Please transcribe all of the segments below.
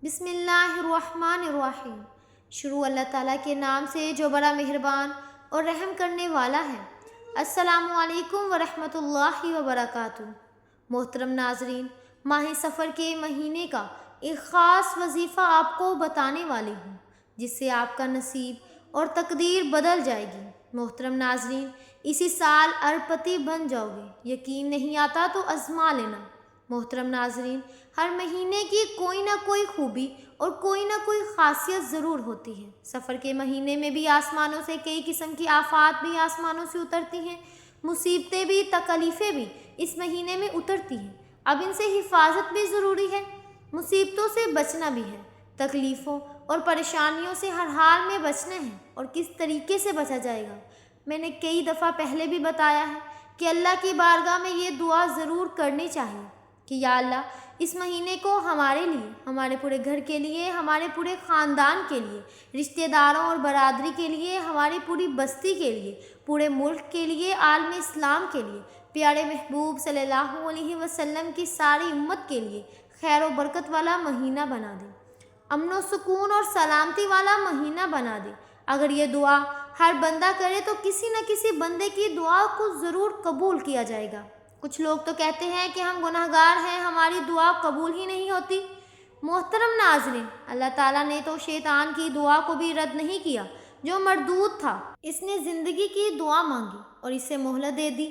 بسم اللہ الرحمن الرحیم۔ شروع اللہ تعالیٰ کے نام سے جو بڑا مہربان اور رحم کرنے والا ہے۔ السلام علیکم ورحمۃ اللہ وبرکاتہ۔ محترم ناظرین، ماہ سفر کے مہینے کا ایک خاص وظیفہ آپ کو بتانے والی ہوں جس سے آپ کا نصیب اور تقدیر بدل جائے گی۔ محترم ناظرین، اسی سال اربپتی بن جاؤ گے، یقین نہیں آتا تو آزما لینا۔ محترم ناظرین، ہر مہینے کی کوئی نہ کوئی خوبی اور کوئی نہ کوئی خاصیت ضرور ہوتی ہے۔ سفر کے مہینے میں بھی آسمانوں سے کئی قسم کی آفات بھی آسمانوں سے اترتی ہیں، مصیبتیں بھی، تکلیفیں بھی اس مہینے میں اترتی ہیں۔ اب ان سے حفاظت بھی ضروری ہے، مصیبتوں سے بچنا بھی ہے، تکلیفوں اور پریشانیوں سے ہر حال میں بچنا ہے۔ اور کس طریقے سے بچا جائے گا، میں نے کئی دفعہ پہلے بھی بتایا ہے کہ اللہ کی بارگاہ میں یہ دعا ضرور کرنی چاہیے کہ یا اللہ، اس مہینے کو ہمارے لیے، ہمارے پورے گھر کے لیے، ہمارے پورے خاندان کے لیے، رشتہ داروں اور برادری کے لیے، ہماری پوری بستی کے لیے، پورے ملک کے لیے، عالم اسلام کے لیے، پیارے محبوب صلی اللہ علیہ وسلم کی ساری امت کے لیے خیر و برکت والا مہینہ بنا دے، امن و سکون اور سلامتی والا مہینہ بنا دے۔ اگر یہ دعا ہر بندہ کرے تو کسی نہ کسی بندے کی دعا کو ضرور قبول کیا جائے گا۔ کچھ لوگ تو کہتے ہیں کہ ہم گناہ گار ہیں، ہماری دعا قبول ہی نہیں ہوتی۔ محترم ناظرین، اللہ تعالیٰ نے تو شیطان کی دعا کو بھی رد نہیں کیا جو مردود تھا۔ اس نے زندگی کی دعا مانگی اور اسے مہلت دے دی۔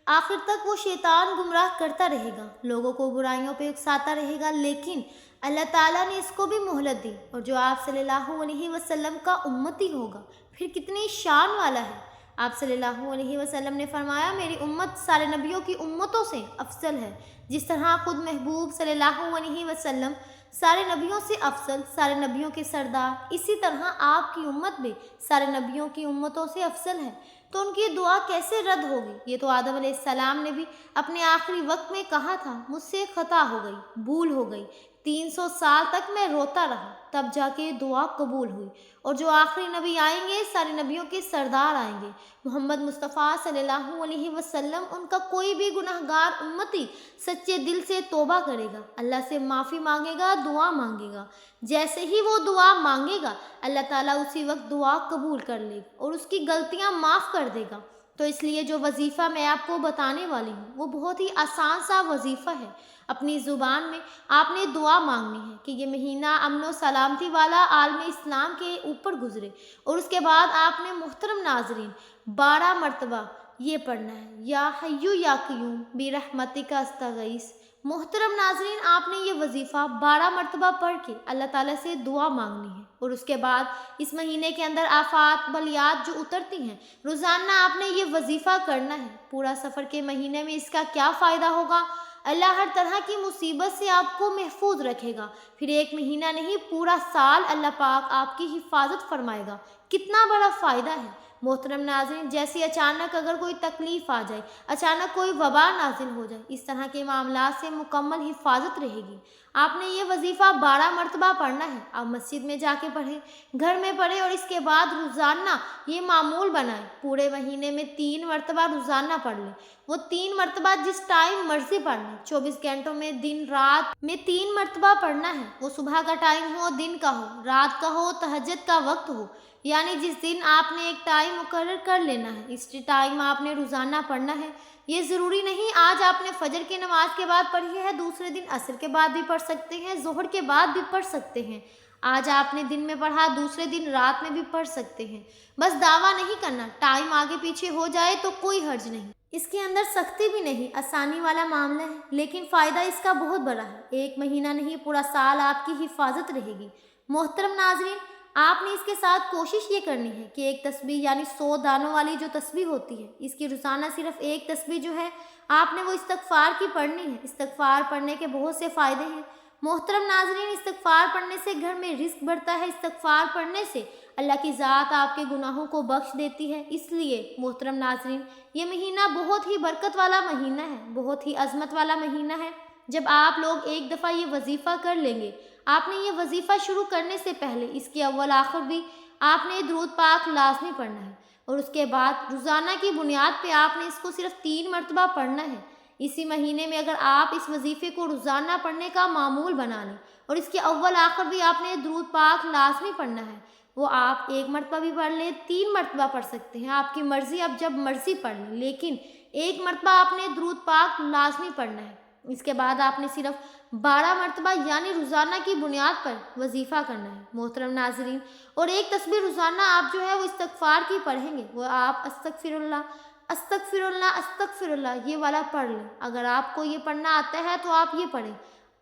آخر تک وہ شیطان گمراہ کرتا رہے گا، لوگوں کو برائیوں پہ اکساتا رہے گا، لیکن اللہ تعالیٰ نے اس کو بھی مہلت دی۔ اور جو آپ صلی اللہ علیہ وسلم کا امتی ہوگا پھر کتنی شان والا ہے۔ آپ صلی اللہ علیہ وسلم نے فرمایا، میری امت سارے نبیوں کی امتوں سے افضل ہے۔ جس طرح خود محبوب صلی اللہ علیہ وسلم سارے نبیوں سے افضل، سارے نبیوں کے سردار، اسی طرح آپ کی امت بھی سارے نبیوں کی امتوں سے افضل ہے۔ تو ان کی دعا کیسے رد ہوگی؟ یہ تو آدم علیہ السلام نے بھی اپنے آخری وقت میں کہا تھا، مجھ سے خطا ہو گئی، بھول ہو گئی، 300 سال تک میں روتا رہا، تب جا کے دعا قبول ہوئی۔ اور جو آخری نبی آئیں گے، سارے نبیوں کے سردار آئیں گے، محمد مصطفیٰ صلی اللہ علیہ وسلم، ان کا کوئی بھی گناہ گار امتی سچے دل سے توبہ کرے گا، اللہ سے معافی مانگے گا، دعا مانگے گا، جیسے ہی وہ دعا مانگے گا اللہ تعالیٰ اسی وقت دعا قبول کر لے گا اور اس کی غلطیاں معاف کر دے گا۔ تو اس لیے جو وظیفہ میں آپ کو بتانے والی ہوں وہ بہت ہی آسان سا وظیفہ ہے۔ اپنی زبان میں آپ نے دعا مانگنی ہے کہ یہ مہینہ امن و سلامتی والا عالم اسلام کے اوپر گزرے، اور اس کے بعد آپ نے محترم ناظرین 12 مرتبہ یہ پڑھنا ہے، یا حیو یا قیوم برحمتک استغیث۔ محترم ناظرین، آپ نے یہ وظیفہ 12 مرتبہ پڑھ کے اللہ تعالیٰ سے دعا مانگنی ہے، اور اس کے بعد اس مہینے کے اندر آفات بلیات جو اترتی ہیں، روزانہ آپ نے یہ وظیفہ کرنا ہے۔ پورا سفر کے مہینے میں اس کا کیا فائدہ ہوگا؟ اللہ ہر طرح کی مصیبت سے آپ کو محفوظ رکھے گا، پھر ایک مہینہ نہیں پورا سال اللہ پاک آپ کی حفاظت فرمائے گا۔ کتنا بڑا فائدہ ہے۔ محترم ناظرین، جیسے اچانک اگر کوئی تکلیف آ جائے، اچانک کوئی وبا نازل ہو جائے، اس طرح کے معاملات سے مکمل حفاظت رہے گی۔ آپ نے یہ وظیفہ 12 مرتبہ پڑھنا ہے۔ آپ مسجد میں جا کے پڑھیں، گھر میں پڑھیں، اور اس کے بعد روزانہ یہ معمول بنائیں۔ پورے مہینے میں 3 مرتبہ روزانہ پڑھ لیں۔ وہ 3 مرتبہ جس ٹائم مرضی پڑھ لیں، 24 گھنٹوں میں دن رات میں 3 مرتبہ پڑھنا ہے۔ وہ صبح کا ٹائم ہو، دن کا ہو، رات کا ہو، تہجد کا وقت ہو، یعنی جس دن آپ نے ایک ٹائم مقرر کر لینا ہے، اس ٹائم آپ نے روزانہ پڑھنا ہے۔ یہ ضروری نہیں آج آپ نے فجر کی نماز کے بعد پڑھی ہے، دوسرے دن عصر کے بعد بھی پڑھ سکتے ہیں، ظہر کے بعد بھی پڑھ سکتے ہیں۔ آج آپ نے دن میں پڑھا، دوسرے دن رات میں بھی پڑھ سکتے ہیں۔ بس دعویٰ نہیں کرنا، ٹائم آگے پیچھے ہو جائے تو کوئی حرج نہیں، اس کے اندر سختی بھی نہیں، آسانی والا معاملہ ہے، لیکن فائدہ اس کا بہت بڑا ہے۔ ایک مہینہ نہیں پورا سال آپ کی حفاظت رہے گی۔ محترم ناظرین، آپ نے اس کے ساتھ کوشش یہ کرنی ہے کہ ایک تسبیح، یعنی 100 دانوں والی جو تسبیح ہوتی ہے، اس کی روزانہ صرف ایک تسبیح جو ہے آپ نے وہ استغفار کی پڑھنی ہے۔ استغفار پڑھنے کے بہت سے فائدے ہیں۔ محترم ناظرین، استغفار پڑھنے سے گھر میں رزق بڑھتا ہے، استغفار پڑھنے سے اللہ کی ذات آپ کے گناہوں کو بخش دیتی ہے۔ اس لیے محترم ناظرین، یہ مہینہ بہت ہی برکت والا مہینہ ہے، بہت ہی عظمت والا مہینہ ہے۔ جب آپ لوگ ایک دفعہ یہ وظیفہ کر لیں گے، آپ نے یہ وظیفہ شروع کرنے سے پہلے اس کے اول آخر بھی آپ نے درود پاک لازمی پڑھنا ہے، اور اس کے بعد روزانہ کی بنیاد پہ آپ نے اس کو صرف 3 مرتبہ پڑھنا ہے۔ اسی مہینے میں اگر آپ اس وظیفے کو روزانہ پڑھنے کا معمول بنا لیں اور اس کے اول آخر بھی آپ نے درود پاک لازمی پڑھنا ہے۔ وہ آپ 1 مرتبہ بھی پڑھ لیں، 3 مرتبہ پڑھ سکتے ہیں، آپ کی مرضی، اب جب مرضی پڑھ لیں، لیکن 1 مرتبہ آپ نے درود پاک لازمی پڑھنا ہے۔ اس کے بعد آپ نے صرف 12 مرتبہ یعنی روزانہ کی بنیاد پر وظیفہ کرنا ہے۔ محترم ناظرین، اور ایک تسبیح روزانہ آپ جو ہے وہ استغفار کی پڑھیں گے، وہ آپ استغفر اللہ استغفر اللہ استغفر اللہ یہ والا پڑھ لیں۔ اگر آپ کو یہ پڑھنا آتا ہے تو آپ یہ پڑھیں،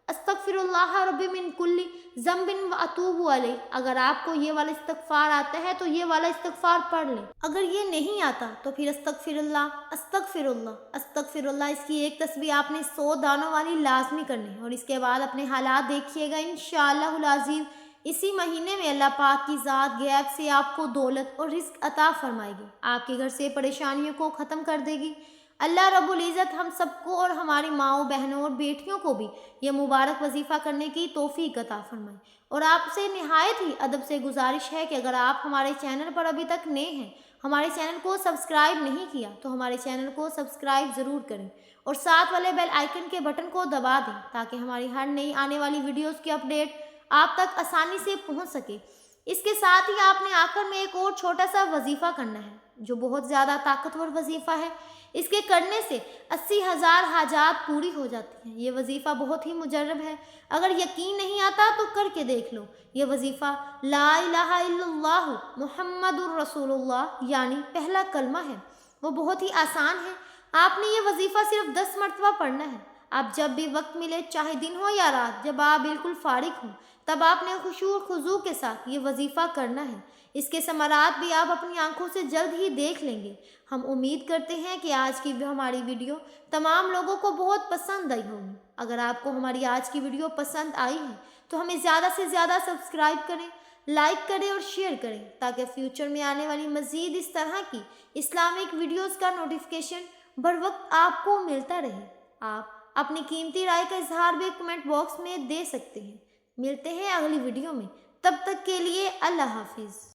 استغفر اللہ ربی من کل ذنب و اتوب علیہ۔ اگر آپ کو یہ والا استغفار آتا ہے تو یہ والا استغفار پڑھ لیں۔ اگر یہ نہیں آتا تو پھر استغفر اللہ استغفر اللہ استغفر اللہ، اس کی ایک تسبیح آپ نے 100 دانوں والی لازمی کرنی ہے۔ اور اس کے بعد اپنے حالات دیکھیے گا، انشاءاللہ العظیم اسی مہینے میں اللہ پاک کی ذات غیب سے آپ کو دولت اور رزق عطا فرمائے گی، آپ کے گھر سے پریشانیوں کو ختم کر دے گی۔ اللہ رب العزت ہم سب کو اور ہماری ماؤں، بہنوں اور بیٹیوں کو بھی یہ مبارک وظیفہ کرنے کی توفیق عطا فرمائے۔ اور آپ سے نہایت ہی ادب سے گزارش ہے کہ اگر آپ ہمارے چینل پر ابھی تک نئے ہیں، ہمارے چینل کو سبسکرائب نہیں کیا تو ہمارے چینل کو سبسکرائب ضرور کریں اور ساتھ والے بیل آئیکن کے بٹن کو دبا دیں تاکہ ہماری ہر نئی آنے والی ویڈیوز کی اپڈیٹ آپ تک آسانی سے پہنچ سکے۔ اس کے ساتھ ہی آپ نے آخر میں ایک اور چھوٹا سا وظیفہ کرنا ہے جو بہت زیادہ طاقتور وظیفہ ہے۔ اس کے کرنے سے 80,000 حاجات پوری ہو جاتی ہیں۔ یہ وظیفہ بہت ہی مجرب ہے، اگر یقین نہیں آتا تو کر کے دیکھ لو۔ یہ وظیفہ لا الہ الا اللہ محمد الرسول اللہ یعنی پہلا کلمہ ہے، وہ بہت ہی آسان ہے۔ آپ نے یہ وظیفہ صرف 10 مرتبہ پڑھنا ہے۔ آپ جب بھی وقت ملے، چاہے دن ہو یا رات، جب آپ بالکل فارغ ہوں، تب آپ نے خشوع و خضوع کے ساتھ یہ وظیفہ کرنا ہے۔ اس کے ثمرات بھی آپ اپنی آنکھوں سے جلد ہی دیکھ لیں گے۔ ہم امید کرتے ہیں کہ آج کی ہماری ویڈیو تمام لوگوں کو بہت پسند آئی ہوگی۔ اگر آپ کو ہماری آج کی ویڈیو پسند آئی ہے تو ہمیں زیادہ سے زیادہ سبسکرائب کریں، لائک کریں اور شیئر کریں تاکہ فیوچر میں آنے والی مزید اس طرح کی اسلامک ویڈیوز کا نوٹیفیکیشن بر وقت آپ کو ملتا رہے۔ آپ اپنی قیمتی رائے کا اظہار بھی کمنٹ باکس میں دے سکتے ہیں۔ ملتے ہیں اگلی ویڈیو میں، تب تک کے لیے اللہ حافظ۔